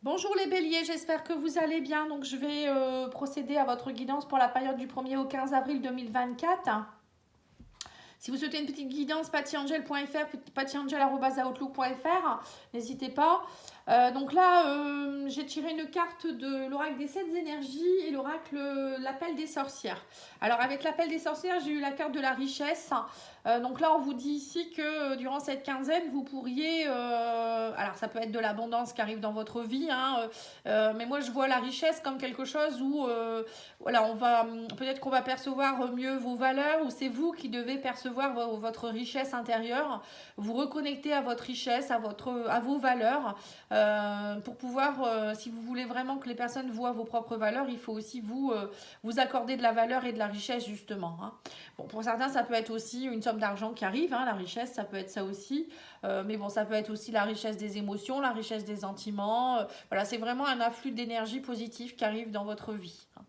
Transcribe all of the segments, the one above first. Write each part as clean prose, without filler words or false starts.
Bonjour les béliers, j'espère que vous allez bien. Donc je vais procéder à votre guidance pour la période du 1er au 15 avril 2024. Si vous souhaitez une petite guidance, patiangel.fr, patiangel.outlook.fr, n'hésitez pas. Donc là, j'ai tiré une carte de l'oracle des 7 énergies et l'oracle l'appel des sorcières. Alors avec l'appel des sorcières, j'ai eu la carte de la richesse. Donc là, on vous dit ici que durant cette quinzaine, vous pourriez... alors ça peut être de l'abondance qui arrive dans votre vie, hein, mais moi je vois la richesse comme quelque chose où voilà, peut-être qu'on va percevoir mieux vos valeurs, ou c'est vous qui devez percevoir votre richesse intérieure, vous reconnecter à votre richesse, à vos valeurs, pour pouvoir, si vous voulez vraiment que les personnes voient vos propres valeurs, il faut aussi vous accorder de la valeur et de la richesse justement, hein. Bon, pour certains, ça peut être aussi une somme d'argent qui arrive, hein, la richesse, ça peut être ça aussi, mais bon, ça peut être aussi la richesse des émotions, la richesse des sentiments, voilà, c'est vraiment un afflux d'énergie positive qui arrive dans votre vie, hein.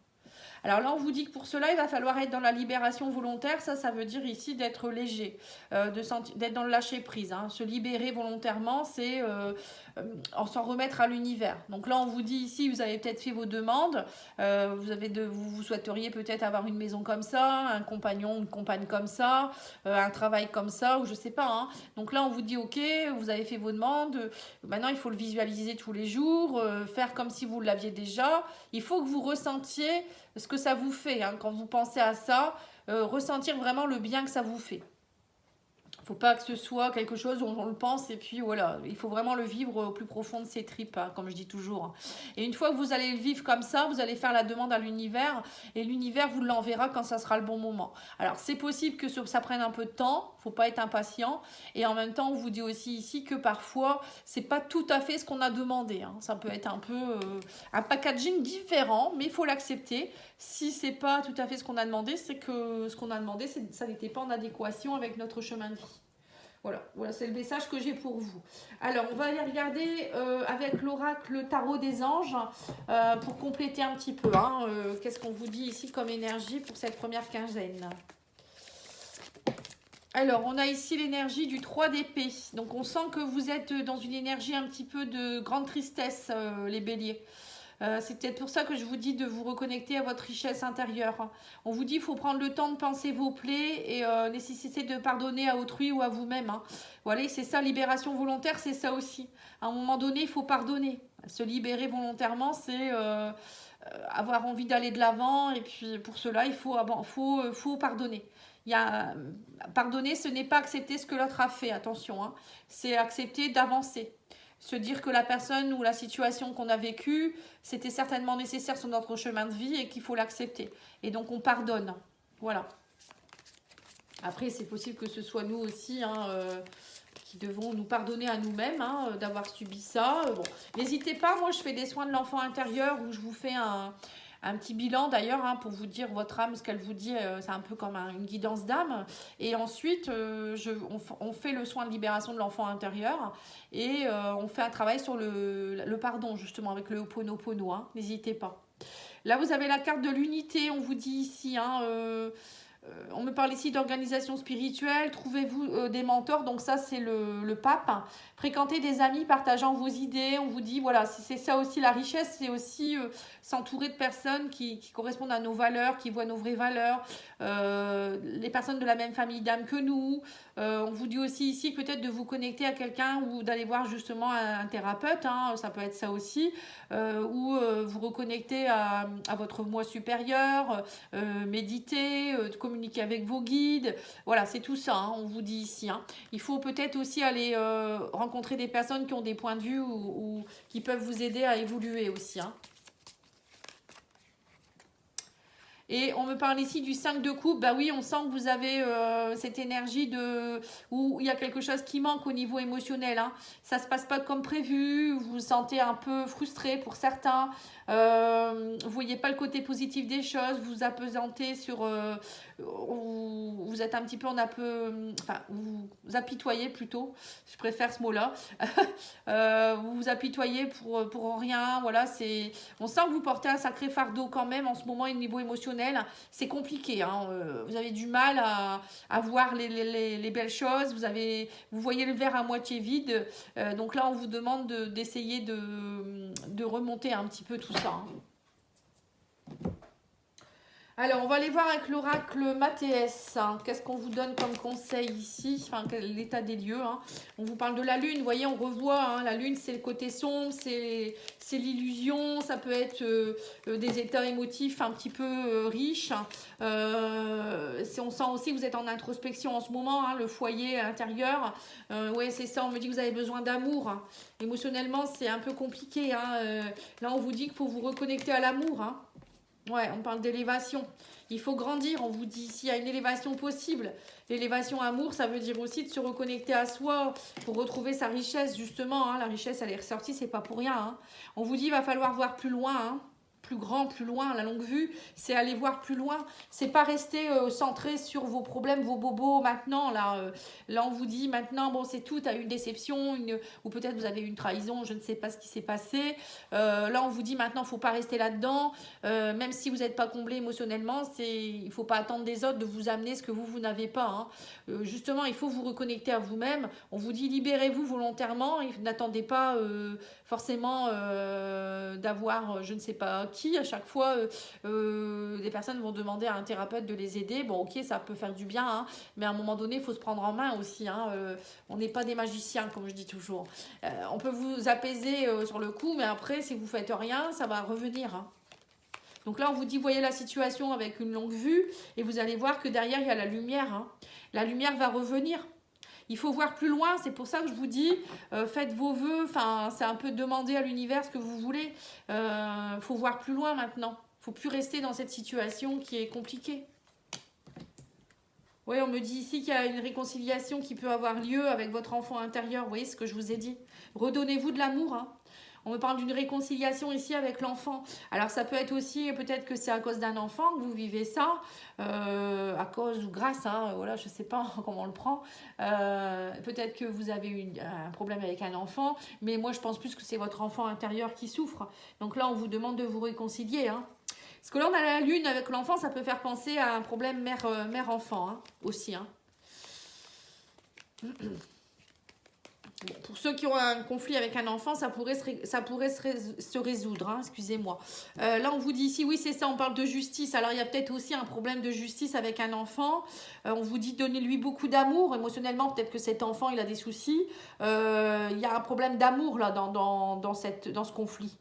Alors là, on vous dit que pour cela, il va falloir être dans la libération volontaire. Ça veut dire ici d'être léger, d'être dans le lâcher prise, hein. Se libérer volontairement, c'est en s'en remettre à l'univers. Donc là, on vous dit ici, vous avez peut-être fait vos demandes. Vous souhaiteriez peut-être avoir une maison comme ça, un compagnon, une compagne comme ça, un travail comme ça, ou je sais pas, hein. Donc là, on vous dit, ok, vous avez fait vos demandes. Maintenant, il faut le visualiser tous les jours, faire comme si vous l'aviez déjà. Il faut que vous ressentiez ce que ça vous fait, hein, quand vous pensez à ça, ressentir vraiment le bien que ça vous fait. Il ne faut pas que ce soit quelque chose où on le pense et puis voilà, il faut vraiment le vivre au plus profond de ses tripes, hein, comme je dis toujours. Et une fois que vous allez le vivre comme ça, vous allez faire la demande à l'univers et l'univers vous l'enverra quand ça sera le bon moment. Alors c'est possible que ça prenne un peu de temps, il ne faut pas être impatient, et en même temps on vous dit aussi ici que parfois c'est pas tout à fait ce qu'on a demandé, hein. Ça peut être un peu un packaging différent, mais il faut l'accepter. Si c'est pas tout à fait ce qu'on a demandé, c'est que ce qu'on a demandé, ça n'était pas en adéquation avec notre chemin de vie. Voilà, c'est le message que j'ai pour vous. Alors, on va aller regarder avec l'oracle tarot des anges pour compléter un petit peu, hein, qu'est-ce qu'on vous dit ici comme énergie pour cette première quinzaine. Alors, on a ici l'énergie du 3 d'épée. Donc, on sent que vous êtes dans une énergie un petit peu de grande tristesse, les béliers. C'est peut-être pour ça que je vous dis de vous reconnecter à votre richesse intérieure. On vous dit qu'il faut prendre le temps de penser vos plaies et nécessiter de pardonner à autrui ou à vous-même, hein. Voilà, c'est ça, libération volontaire, c'est ça aussi. À un moment donné, il faut pardonner. Se libérer volontairement, c'est avoir envie d'aller de l'avant, et puis pour cela, faut pardonner. Pardonner, ce n'est pas accepter ce que l'autre a fait, attention, hein. C'est accepter d'avancer. Se dire que la personne ou la situation qu'on a vécue, c'était certainement nécessaire sur notre chemin de vie et qu'il faut l'accepter. Et donc on pardonne. Voilà. Après, c'est possible que ce soit nous aussi, hein, qui devons nous pardonner à nous-mêmes, hein, d'avoir subi ça. Bon, n'hésitez pas, moi je fais des soins de l'enfant intérieur où je vous fais un petit bilan d'ailleurs, hein, pour vous dire votre âme, ce qu'elle vous dit, c'est un peu comme une guidance d'âme. Et ensuite, on fait le soin de libération de l'enfant intérieur et on fait un travail sur le pardon, justement, avec le Ho'oponopono, hein, n'hésitez pas. Là, vous avez la carte de l'unité, on vous dit ici, hein, on me parle ici d'organisation spirituelle, trouvez-vous des mentors, donc ça c'est le pape. Fréquentez des amis partageant vos idées, on vous dit, voilà, c'est ça aussi la richesse, c'est aussi s'entourer de personnes qui correspondent à nos valeurs, qui voient nos vraies valeurs, les personnes de la même famille d'âme que nous. On vous dit aussi ici peut-être de vous connecter à quelqu'un ou d'aller voir justement un thérapeute, hein, ça peut être ça aussi, ou vous reconnecter à votre moi supérieur, méditer, communiquer avec vos guides. Voilà, c'est tout ça, hein, on vous dit ici, hein. Il faut peut-être aussi aller rencontrer des personnes qui ont des points de vue ou qui peuvent vous aider à évoluer aussi, hein. Et on me parle ici du 5 de coupe. Bah oui, on sent que vous avez cette énergie où il y a quelque chose qui manque au niveau émotionnel, hein. Ça se passe pas comme prévu, vous vous sentez un peu frustré pour certains. Vous voyez pas le côté positif des choses, vous apesantez sur... vous êtes un petit peu enfin, vous apitoyez plutôt, je préfère ce mot-là. Vous vous apitoyez pour rien, voilà, on sent que vous portez un sacré fardeau quand même en ce moment au niveau émotionnel. C'est compliqué, hein. Vous avez du mal à voir les belles choses, vous voyez le verre à moitié vide. Donc là, on vous demande d'essayer de remonter un petit peu tout ça. Hein. Alors, on va aller voir avec l'oracle Mathéès. Hein. Qu'est-ce qu'on vous donne comme conseil ici? Enfin, l'état des lieux. Hein. On vous parle de la lune. Vous voyez, on revoit. Hein. La lune, c'est le côté sombre, c'est l'illusion. Ça peut être des états émotifs un petit peu riches. On sent aussi que vous êtes en introspection en ce moment. Hein, le foyer à l'intérieur. Oui, c'est ça. On me dit que vous avez besoin d'amour. Hein. Émotionnellement, c'est un peu compliqué. Hein. Là, on vous dit qu'il faut vous reconnecter à l'amour. Hein. Ouais, on parle d'élévation. Il faut grandir, on vous dit s'il y a une élévation possible. L'élévation amour, ça veut dire aussi de se reconnecter à soi pour retrouver sa richesse, justement. Hein. La richesse, elle est ressortie, c'est pas pour rien. Hein. On vous dit, il va falloir voir plus loin, hein. Plus grand, plus loin. La longue vue, c'est aller voir plus loin. C'est pas rester centré sur vos problèmes, vos bobos maintenant. Là, on vous dit maintenant, bon, c'est tout, tu as eu une déception, ou peut-être vous avez eu une trahison, je ne sais pas ce qui s'est passé. Là, on vous dit maintenant, il ne faut pas rester là-dedans. Même si vous n'êtes pas comblé émotionnellement, il ne faut pas attendre des autres de vous amener ce que vous n'avez pas. Hein. Justement, il faut vous reconnecter à vous-même. On vous dit, libérez-vous volontairement. N'attendez pas forcément d'avoir, je ne sais pas qui, à chaque fois, des personnes vont demander à un thérapeute de les aider. Bon, ok, ça peut faire du bien, hein, mais à un moment donné, il faut se prendre en main aussi. Hein, on n'est pas des magiciens, comme je dis toujours. On peut vous apaiser sur le coup, mais après, si vous faites rien, ça va revenir. Hein. Donc là, on vous dit, voyez la situation avec une longue vue, et vous allez voir que derrière, il y a la lumière. Hein. La lumière va revenir. Il faut voir plus loin, c'est pour ça que je vous dis, faites vos vœux, enfin, c'est un peu demander à l'univers ce que vous voulez. Faut voir plus loin maintenant. Faut plus rester dans cette situation qui est compliquée. Oui, on me dit ici qu'il y a une réconciliation qui peut avoir lieu avec votre enfant intérieur. Vous voyez ce que je vous ai dit. Redonnez-vous de l'amour. Hein. On me parle d'une réconciliation ici avec l'enfant. Alors ça peut être aussi, peut-être que c'est à cause d'un enfant que vous vivez ça, à cause ou grâce, hein, voilà, je ne sais pas comment on le prend. Peut-être que vous avez un problème avec un enfant, mais moi je pense plus que c'est votre enfant intérieur qui souffre. Donc là on vous demande de vous réconcilier. Hein. Parce que là on a la lune avec l'enfant, ça peut faire penser à un problème mère-enfant hein, aussi. Hein. Bon, pour ceux qui ont un conflit avec un enfant, ça pourrait se résoudre, hein, excusez-moi. Là, on vous dit ici, oui, c'est ça, on parle de justice. Alors, il y a peut-être aussi un problème de justice avec un enfant. On vous dit, donnez-lui beaucoup d'amour. Émotionnellement, peut-être que cet enfant, il a des soucis. Il y a un problème d'amour là dans ce conflit.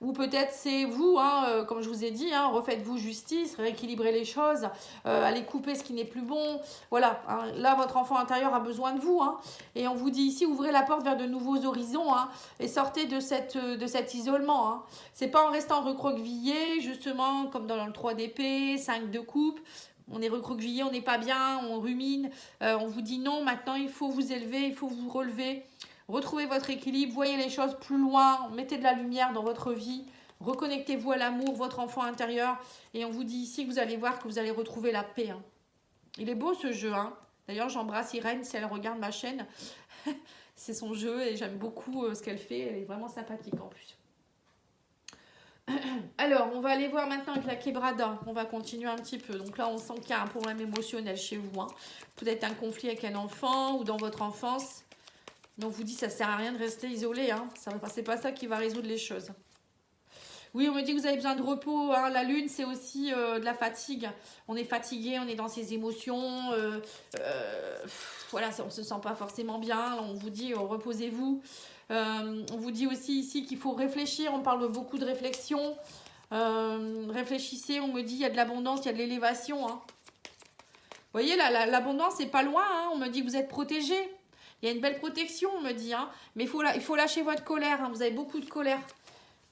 Ou peut-être c'est vous, hein, comme je vous ai dit, hein, refaites-vous justice, rééquilibrez les choses, allez couper ce qui n'est plus bon. Voilà, hein, là votre enfant intérieur a besoin de vous. Hein, et on vous dit ici, ouvrez la porte vers de nouveaux horizons hein, et sortez de cet isolement. Hein. C'est pas en restant recroquevillé, justement, comme dans le 3 d'épée, 5 de coupe. On est recroquevillé, on n'est pas bien, on rumine. On vous dit non, maintenant il faut vous élever, il faut vous relever. Retrouvez votre équilibre, voyez les choses plus loin, mettez de la lumière dans votre vie, reconnectez-vous à l'amour, votre enfant intérieur. Et on vous dit ici que vous allez voir que vous allez retrouver la paix. Hein. Il est beau ce jeu. Hein. D'ailleurs, j'embrasse Irène si elle regarde ma chaîne. C'est son jeu et j'aime beaucoup ce qu'elle fait. Elle est vraiment sympathique en plus. Alors, on va aller voir maintenant avec la quebrada. On va continuer un petit peu. Donc là, on sent qu'il y a un problème émotionnel chez vous. Hein. Peut-être un conflit avec un enfant ou dans votre enfance. Mais on vous dit ça sert à rien de rester isolé. Hein. C'est pas ça qui va résoudre les choses. Oui, on me dit que vous avez besoin de repos. Hein. La lune, c'est aussi de la fatigue. On est fatigué, on est dans ses émotions. Voilà, on ne se sent pas forcément bien. On vous dit reposez-vous. On vous dit aussi ici qu'il faut réfléchir. On parle beaucoup de réflexion. Réfléchissez, on me dit il y a de l'abondance, il y a de l'élévation. Hein. Vous voyez, l'abondance n'est pas loin. Hein. On me dit que vous êtes protégé. Il y a une belle protection, on me dit. Hein. Mais il faut lâcher votre colère. Hein. Vous avez beaucoup de colère.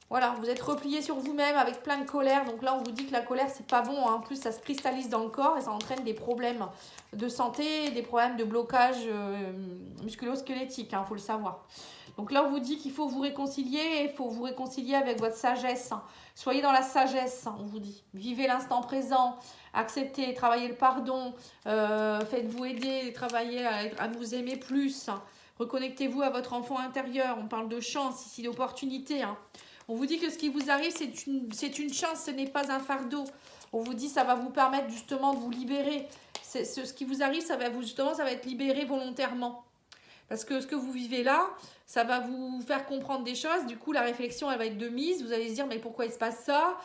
Voilà, vous êtes replié sur vous-même avec plein de colère. Donc là, on vous dit que la colère, c'est pas bon. Hein. En plus, ça se cristallise dans le corps et ça entraîne des problèmes de santé, des problèmes de blocage musculo-squelettique. Il faut le savoir. Donc là, on vous dit qu'il faut vous réconcilier. Il faut vous réconcilier avec votre sagesse. Hein. Soyez dans la sagesse, on vous dit. Vivez l'instant présent. Acceptez, travaillez le pardon, faites-vous aider, travaillez à vous aimer plus. Hein. Reconnectez-vous à votre enfant intérieur. On parle de chance ici, d'opportunité. Hein. On vous dit que ce qui vous arrive, c'est une chance, ce n'est pas un fardeau. On vous dit que ça va vous permettre justement de vous libérer. Ce qui vous arrive, ça va être libéré volontairement. Parce que ce que vous vivez là, ça va vous faire comprendre des choses. Du coup, la réflexion, elle va être de mise. Vous allez se dire, mais pourquoi il se passe ça?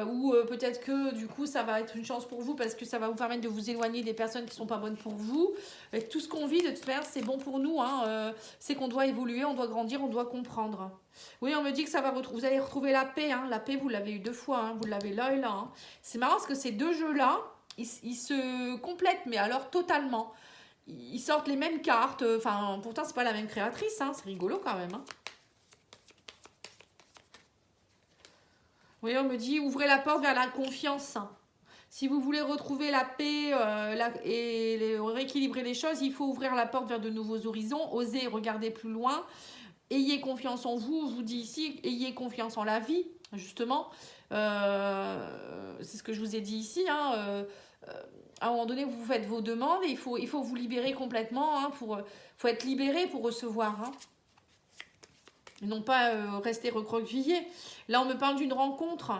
Ou peut-être que du coup, ça va être une chance pour vous parce que ça va vous permettre de vous éloigner des personnes qui ne sont pas bonnes pour vous. Et tout ce qu'on vit, de toute façon, c'est bon pour nous. Hein. C'est qu'on doit évoluer, on doit grandir, on doit comprendre. Oui, on me dit que ça va vous allez retrouver la paix. Hein. La paix, vous l'avez eu 2 fois. Hein. Vous l'avez là et là. Hein. C'est marrant parce que ces 2 jeux-là, ils se complètent, mais alors totalement. Ils sortent les mêmes cartes. Enfin, pourtant, c'est pas la même créatrice. Hein, c'est rigolo quand même. Hein. Oui, on me dit, ouvrez la porte vers la confiance. Si vous voulez retrouver la paix et rééquilibrer les choses, il faut ouvrir la porte vers de nouveaux horizons, oser regarder plus loin. Ayez confiance en vous. Je vous dis ici, ayez confiance en la vie, justement. C'est ce que je vous ai dit ici. Hein, à un moment donné, vous faites vos demandes et il faut vous libérer complètement. Hein, faut être libéré pour recevoir. Hein. Et non pas rester recroquevillé. Là, on me parle d'une rencontre.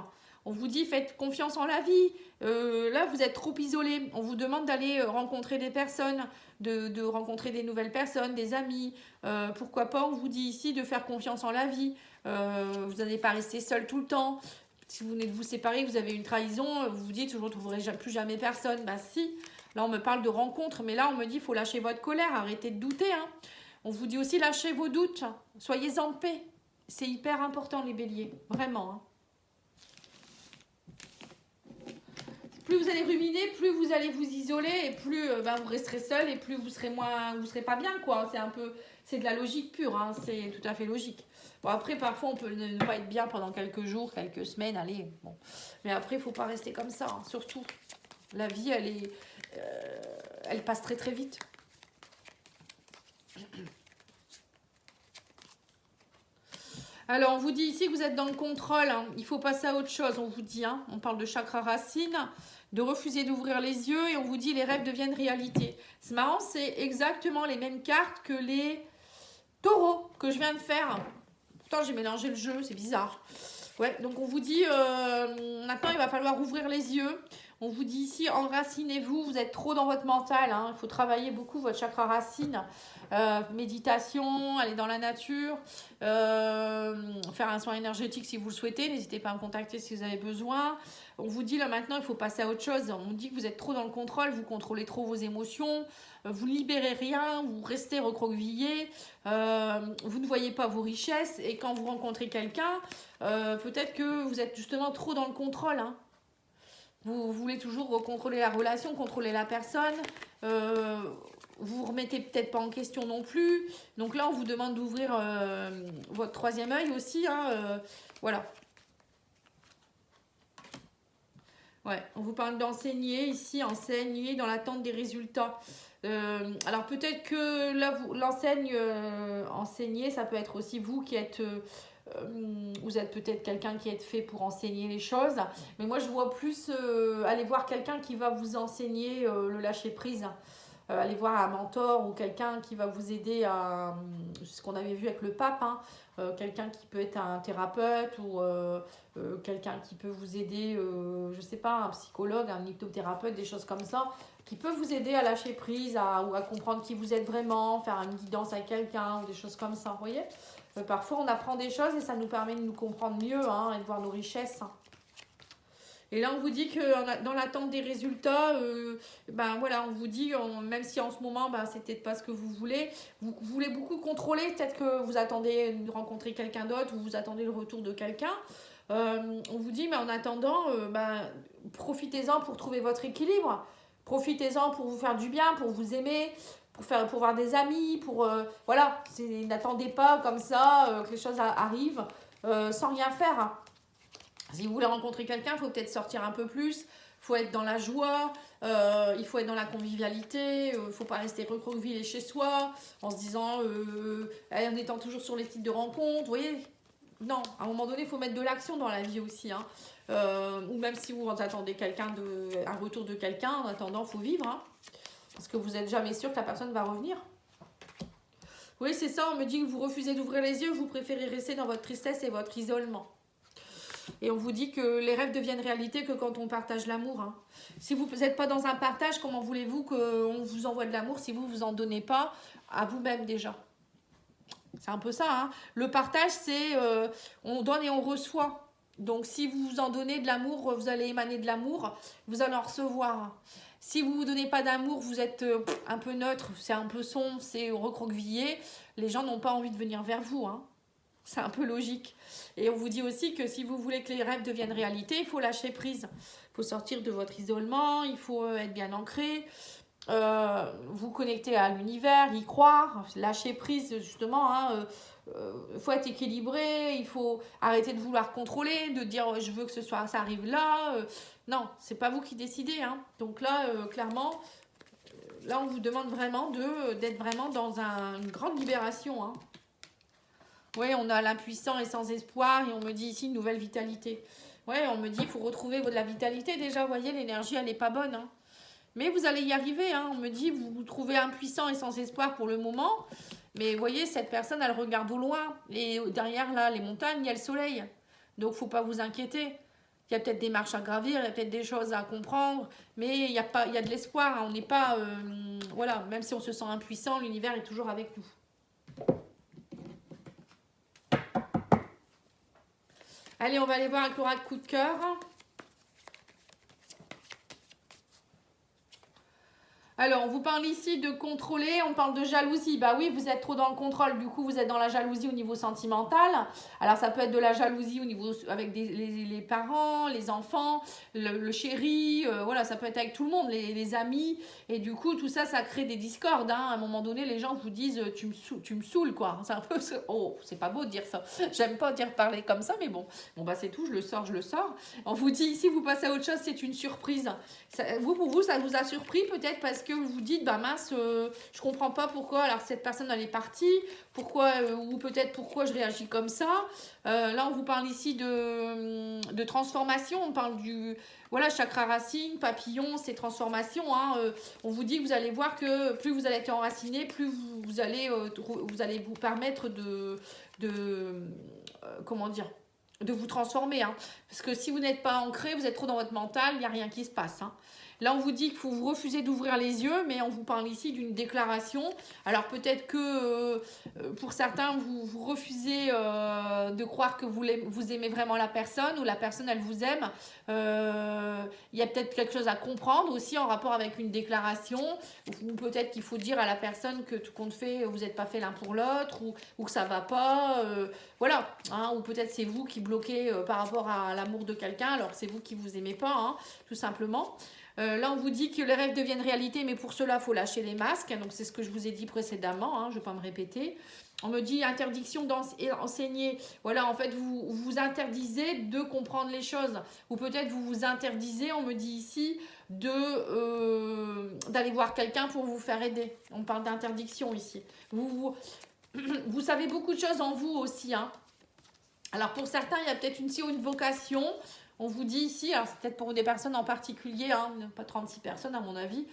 On vous dit, faites confiance en la vie. Là, vous êtes trop isolé. On vous demande d'aller rencontrer des personnes, de rencontrer des nouvelles personnes, des amis. Pourquoi pas, on vous dit ici de faire confiance en la vie. Vous n'allez pas rester seul tout le temps. Si vous venez de vous séparer, vous avez une trahison, vous vous dites, je ne retrouverai plus jamais personne. Ben si, là on me parle de rencontre, mais là on me dit, il faut lâcher votre colère, arrêtez de douter. Hein. On vous dit aussi, lâchez vos doutes, soyez en paix. C'est hyper important les béliers, vraiment. Hein. Plus vous allez ruminer, plus vous allez vous isoler, et plus vous resterez seul, et plus vous serez pas bien, quoi. C'est de la logique pure, hein. C'est tout à fait logique. Bon, après, parfois, on peut ne pas être bien pendant quelques jours, quelques semaines, allez. Bon. Mais après, il ne faut pas rester comme ça, hein, surtout. La vie, elle passe très, très vite. Alors, on vous dit ici que vous êtes dans le contrôle. Hein. Il faut passer à autre chose, on vous dit. Hein. On parle de chakra racine, de refuser d'ouvrir les yeux, et on vous dit les rêves deviennent réalité. C'est marrant, c'est exactement les mêmes cartes que les taureaux que je viens de faire. Pourtant, j'ai mélangé le jeu, c'est bizarre. Ouais, donc on vous dit, maintenant, il va falloir ouvrir les yeux. On vous dit ici, enracinez-vous, vous êtes trop dans votre mental. Hein. Il faut travailler beaucoup votre chakra racine. Méditation, aller dans la nature, faire un soin énergétique si vous le souhaitez. N'hésitez pas à me contacter si vous avez besoin. On vous dit là maintenant, il faut passer à autre chose. On dit que vous êtes trop dans le contrôle, vous contrôlez trop vos émotions, vous libérez rien, vous restez recroquevillé, vous ne voyez pas vos richesses. Et quand vous rencontrez quelqu'un, peut-être que vous êtes justement trop dans le contrôle. Hein. Vous voulez toujours contrôler la relation, contrôler la personne. Vous remettez peut-être pas en question non plus. Donc là, on vous demande d'ouvrir votre 3e œil aussi. Hein, voilà. Ouais, on vous parle d'enseigner ici, enseigner dans l'attente des résultats. Alors peut-être que là, l'enseigne, enseigner, ça peut être aussi vous qui êtes... vous êtes peut-être quelqu'un qui est fait pour enseigner les choses. Mais moi, je vois plus aller voir quelqu'un qui va vous enseigner le lâcher-prise. Aller voir un mentor ou quelqu'un qui va vous aider à... ce qu'on avait vu avec le pape, hein, quelqu'un qui peut être un thérapeute ou quelqu'un qui peut vous aider, je ne sais pas, un psychologue, un hypnothérapeute, des choses comme ça, qui peut vous aider à lâcher prise ou à comprendre qui vous êtes vraiment, faire une guidance à quelqu'un ou des choses comme ça, vous voyez. Parfois, on apprend des choses et ça nous permet de nous comprendre mieux hein, et de voir nos richesses. Et là, on vous dit que dans l'attente des résultats, voilà, on vous dit, même si en ce moment, c'est peut-être pas ce que vous voulez voulez beaucoup contrôler, peut-être que vous attendez de rencontrer quelqu'un d'autre ou vous attendez le retour de quelqu'un. On vous dit, mais en attendant, profitez-en pour trouver votre équilibre. Profitez-en pour vous faire du bien, pour vous aimer, pour voir des amis, voilà, n'attendez pas comme ça que les choses arrivent sans rien faire. Hein. Si vous voulez rencontrer quelqu'un, il faut peut-être sortir un peu plus, il faut être dans la joie, il faut être dans la convivialité, il ne faut pas rester recroquevillé chez soi en se disant, en étant toujours sur les sites de rencontres, vous voyez. Non, à un moment donné, il faut mettre de l'action dans la vie aussi. Hein. Ou même si vous attendez un retour de quelqu'un, en attendant, il faut vivre. Hein. Parce que vous n'êtes jamais sûr que la personne va revenir. Oui, c'est ça, on me dit que vous refusez d'ouvrir les yeux, vous préférez rester dans votre tristesse et votre isolement. Et on vous dit que les rêves deviennent réalité que quand on partage l'amour. Hein. Si vous n'êtes pas dans un partage, comment voulez-vous qu'on vous envoie de l'amour si vous ne vous en donnez pas à vous-même déjà? C'est un peu ça. Hein. Le partage, c'est on donne et on reçoit. Donc si vous vous en donnez de l'amour, vous allez émaner de l'amour, vous allez en recevoir. Si vous ne vous donnez pas d'amour, vous êtes un peu neutre, c'est un peu sombre, c'est recroquevillé, les gens n'ont pas envie de venir vers vous. Hein. C'est un peu logique. Et on vous dit aussi que si vous voulez que les rêves deviennent réalité, il faut lâcher prise. Il faut sortir de votre isolement, il faut être bien ancré, vous connecter à l'univers, y croire, lâcher prise justement. Hein, faut être équilibré, il faut arrêter de vouloir contrôler, de dire je veux que ça arrive là. Non, c'est pas vous qui décidez. Hein. Donc là, clairement, là on vous demande vraiment d'être vraiment dans une grande libération. Hein. Oui, on a l'impuissant et sans espoir et on me dit ici une nouvelle vitalité. Oui, on me dit il faut retrouver de la vitalité déjà. Vous voyez, l'énergie elle n'est pas bonne. Hein. Mais vous allez y arriver. Hein. On me dit vous vous trouvez impuissant et sans espoir pour le moment. Mais vous voyez, cette personne, elle regarde au loin. Et derrière, là, les montagnes, il y a le soleil. Donc, il ne faut pas vous inquiéter. Il y a peut-être des marches à gravir, il y a peut-être des choses à comprendre. Mais il y a de l'espoir. Hein. On n'est pas... voilà, même si on se sent impuissant, l'univers est toujours avec nous. Allez, on va aller voir avec l'oracle coup de cœur. Alors, on vous parle ici de contrôler, on parle de jalousie. Bah oui, vous êtes trop dans le contrôle, du coup, vous êtes dans la jalousie au niveau sentimental. Alors, ça peut être de la jalousie au niveau avec les parents, les enfants, le chéri, voilà, ça peut être avec tout le monde, les amis. Et du coup, tout ça, ça crée des discordes. Hein. À un moment donné, les gens vous disent tu me saoules, quoi. C'est un peu... Oh, c'est pas beau de dire ça. J'aime pas dire parler comme ça, mais bon. Bon, bah c'est tout, je le sors. On vous dit ici, vous passez à autre chose, c'est une surprise. Pour vous, ça vous a surpris peut-être parce que vous vous dites, bah mince, je comprends pas pourquoi, alors cette personne elle est partie, pourquoi, ou peut-être pourquoi je réagis comme ça. Là, on vous parle ici de transformation, on parle du, voilà, chakra racine, papillon, c'est transformation. Hein, on vous dit que vous allez voir que plus vous allez être enraciné, plus vous allez vous permettre comment dire, de vous transformer. Hein. Parce que si vous n'êtes pas ancré, vous êtes trop dans votre mental, il n'y a rien qui se passe. Hein. Là, on vous dit qu'il faut vous refuser d'ouvrir les yeux, mais on vous parle ici d'une déclaration. Alors, peut-être que pour certains, vous refusez de croire que vous aimez vraiment la personne ou la personne, elle vous aime. Il y a peut-être quelque chose à comprendre aussi en rapport avec une déclaration. Ou peut-être qu'il faut dire à la personne que tout compte fait, vous n'êtes pas fait l'un pour l'autre ou que ça ne va pas. Voilà. Hein, ou peut-être c'est vous qui bloquez par rapport à l'amour de quelqu'un, alors que c'est vous qui ne vous aimez pas, hein, tout simplement. Là, on vous dit que les rêves deviennent réalité, mais pour cela, il faut lâcher les masques. Donc, c'est ce que je vous ai dit précédemment, hein, je ne vais pas me répéter. On me dit interdiction d'enseigner. Voilà, en fait, vous vous interdisez de comprendre les choses. Ou peut-être vous vous interdisez, on me dit ici, d'aller voir quelqu'un pour vous faire aider. On parle d'interdiction ici. Vous savez beaucoup de choses en vous aussi. Hein. Alors, pour certains, il y a peut-être une vocation. On vous dit ici, alors c'est peut-être pour des personnes en particulier, hein, pas 36 personnes à mon avis,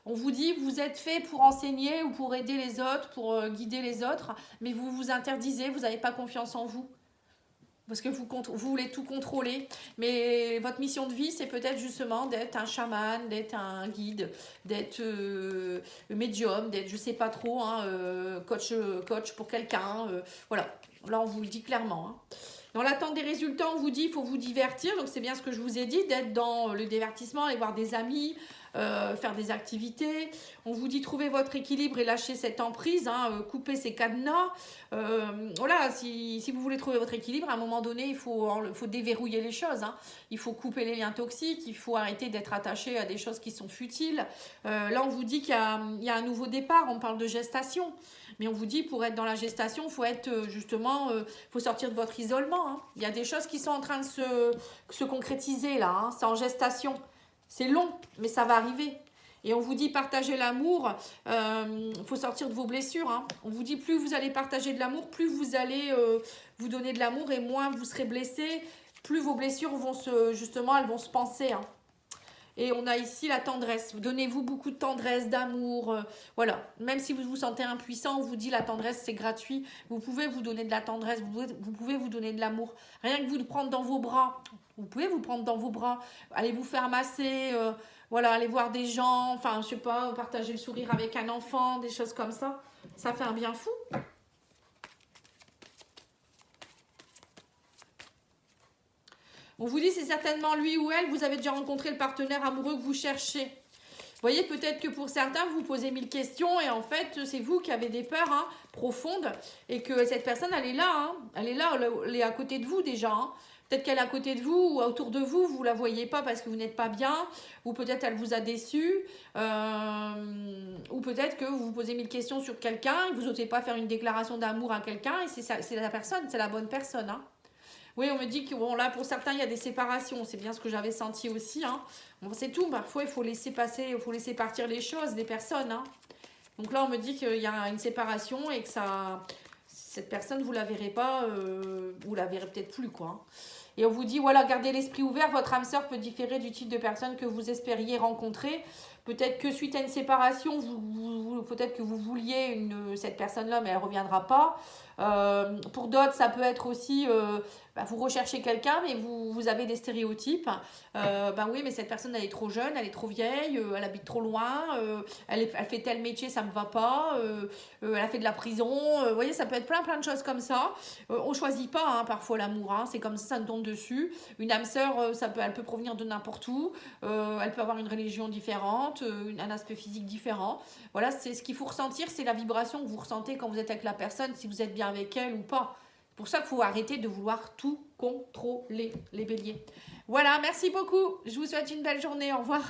on vous dit vous êtes fait pour enseigner ou pour aider les autres, pour guider les autres, mais vous vous interdisez, vous n'avez pas confiance en vous. Parce que vous voulez tout contrôler. Mais votre mission de vie, c'est peut-être justement d'être un chaman, d'être un guide, d'être médium, d'être, je ne sais pas trop, hein, coach pour quelqu'un. Voilà, là on vous le dit clairement. Hein. Dans l'attente des résultats, on vous dit qu'il faut vous divertir. Donc, c'est bien ce que je vous ai dit, d'être dans le divertissement, aller voir des amis, faire des activités. On vous dit trouver votre équilibre et lâcher cette emprise, hein, couper ces cadenas. Voilà, si vous voulez trouver votre équilibre, à un moment donné, il faut déverrouiller les choses. Hein. Il faut couper les liens toxiques, il faut arrêter d'être attaché à des choses qui sont futiles. Là, on vous dit qu'il y a un nouveau départ, on parle de gestation. Mais on vous dit, pour être dans la gestation, il faut être justement, faut sortir de votre isolement. Hein. Il y a des choses qui sont en train de se concrétiser là. Hein. C'est en gestation. C'est long, mais ça va arriver. Et on vous dit, partagez l'amour. Faut sortir de vos blessures. Hein. On vous dit, plus vous allez partager de l'amour, plus vous allez vous donner de l'amour et moins vous serez blessé. Plus vos blessures vont elles vont se panser. Hein. Et on a ici la tendresse. Donnez-vous beaucoup de tendresse, d'amour. Voilà. Même si vous vous sentez impuissant, on vous dit la tendresse, c'est gratuit. Vous pouvez vous donner de la tendresse, vous pouvez vous donner de l'amour. Rien que vous le prendre dans vos bras. Vous pouvez vous prendre dans vos bras. Allez vous faire masser. Voilà, aller voir des gens. Enfin, je sais pas, partager le sourire avec un enfant, des choses comme ça. Ça fait un bien fou. On vous dit c'est certainement lui ou elle, vous avez déjà rencontré le partenaire amoureux que vous cherchez. Vous voyez, peut-être que pour certains, vous vous posez 1000 questions et en fait, c'est vous qui avez des peurs profondes et que cette personne, elle est là. Elle est là, elle est à côté de vous déjà. Peut-être qu'elle est à côté de vous ou autour de vous, vous ne la voyez pas parce que vous n'êtes pas bien, ou peut-être elle vous a déçu, ou peut-être que vous vous posez 1000 questions sur quelqu'un et vous n'osez pas faire une déclaration d'amour à quelqu'un et c'est la personne, c'est la bonne personne. Oui, on me dit que bon, là, pour certains, il y a des séparations. C'est bien ce que j'avais senti aussi. Bon, c'est tout. Parfois, il faut laisser passer, il faut laisser partir les choses, des personnes. Donc là, on me dit qu'il y a une séparation et que cette personne, vous ne la verrez pas, vous la verrez peut-être plus, quoi. Et on vous dit, voilà, gardez l'esprit ouvert. Votre âme sœur peut différer du type de personne que vous espériez rencontrer. Peut-être que suite à une séparation, peut-être que vous vouliez cette personne-là, mais elle ne reviendra pas. Pour d'autres, ça peut être aussi, vous recherchez quelqu'un, mais vous avez des stéréotypes. Oui, mais cette personne, elle est trop jeune, elle est trop vieille, elle habite trop loin, elle fait tel métier, ça ne me va pas, elle a fait de la prison. Vous voyez, ça peut être plein de choses comme ça. On ne choisit pas parfois l'amour, c'est comme ça nous tombe dessus. Une âme sœur, elle peut provenir de n'importe où, elle peut avoir une religion différente, un aspect physique différent. Voilà, c'est ce qu'il faut ressentir, c'est la vibration que vous ressentez quand vous êtes avec la personne, si vous êtes bien avec elle ou pas. C'est pour ça qu'il faut arrêter de vouloir tout contrôler, les béliers. Voilà, merci beaucoup. Je vous souhaite une belle journée. Au revoir.